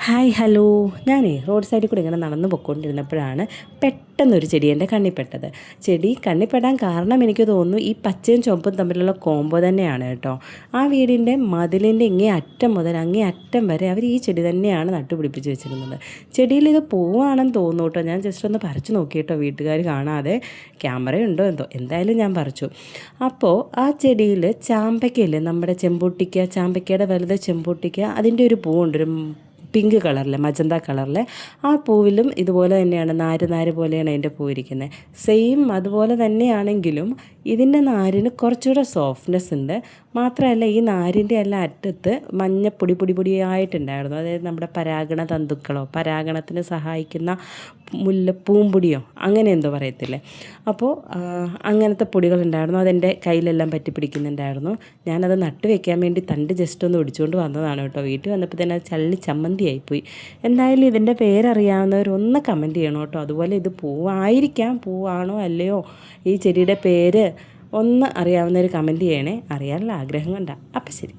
Hi hello. ഞാനേ road സൈഡിൽ കൂടി ഇങ്ങനെ നടന്നു പൊയ്ക്കൊണ്ടിരുന്നപ്പോഴാണ് പെട്ടെന്നൊരു ചെടി എൻ്റെ കണ്ണിൽപ്പെട്ടത്. ചെടി കണ്ണിൽപ്പെടാൻ കാരണം എനിക്ക് തോന്നുന്നു ഈ പച്ചയും ചുവപ്പും തമ്മിലുള്ള കോംബോ തന്നെയാണ് കേട്ടോ. ആ വീടിൻ്റെ മതിലിൻ്റെ ഇങ്ങേ അറ്റം മുതൽ അങ്ങേ അറ്റം വരെ അവർ ഈ ചെടി തന്നെയാണ് നട്ടുപിടിപ്പിച്ച് വെച്ചിരുന്നത്. ചെടിയിൽ ഇത് പൂവാണെന്ന് തോന്നുന്നു കേട്ടോ. ഞാൻ ജസ്റ്റ് ഒന്ന് പറിച്ചു നോക്കി കേട്ടോ, വീട്ടുകാർ കാണാതെ. ക്യാമറയുണ്ടോ എന്തോ, എന്തായാലും ഞാൻ പറിച്ചു. അപ്പോൾ ആ ചെടിയിൽ ചാമ്പയ്ക്കയില്ലേ, നമ്മുടെ ചെമ്പൂട്ടിക്ക, ചാമ്പയ്ക്കയുടെ വലുത് ചെമ്പൂട്ടിക്ക, അതിൻ്റെ ഒരു പൂവുണ്ട്, ഒരു പിങ്ക് കളറിലെ, മജന്ത കളറിലെ. ആ പൂവിലും ഇതുപോലെ തന്നെയാണ്, നാര് പോലെയാണ് അതിൻ്റെ പൂ ഇരിക്കുന്നത്. സെയിം അതുപോലെ തന്നെയാണെങ്കിലും ഇതിൻ്റെ നാരിന് കുറച്ചുകൂടെ സോഫ്റ്റ്നെസ് ഉണ്ട്. മാത്രമല്ല ഈ നാരിൻ്റെ എല്ലാം അറ്റത്ത് മഞ്ഞ പൊടിയായിട്ടുണ്ടായിരുന്നു. അതായത് നമ്മുടെ പരാഗണ തന്തുക്കളോ പരാഗണത്തിന് സഹായിക്കുന്ന പൂമ്പൊടിയോ അങ്ങനെ എന്തോ പറയത്തില്ലേ. അപ്പോൾ അങ്ങനത്തെ പൊടികളുണ്ടായിരുന്നു. അതെൻ്റെ കയ്യിലെല്ലാം പറ്റി പിടിക്കുന്നുണ്ടായിരുന്നു. ഞാനത് നട്ട് വെക്കാൻ വേണ്ടി തണ്ട് ജസ്റ്റ് ഒന്ന് ഒടിച്ചുകൊണ്ട് വന്നതാണ് കേട്ടോ. വീട്ടിൽ വന്നപ്പോൾ തന്നെ അത് ചള്ളി ചമ്മന്തിയായിപ്പോയി. എന്തായാലും ഇതിൻ്റെ പേരറിയാവുന്നവരൊന്ന് കമൻറ്റ് ചെയ്യണം കേട്ടോ. അതുപോലെ ഇത് പൂവായിരിക്കാം, പൂവാണോ അല്ലയോ, ഈ ചെടിയുടെ പേര് ഒന്ന് അറിയാവുന്നവർ കമൻറ്റ് ചെയ്യണേ. അറിയാനുള്ള ആഗ്രഹം കൊണ്ടാണ്. അപ്പം ശരി.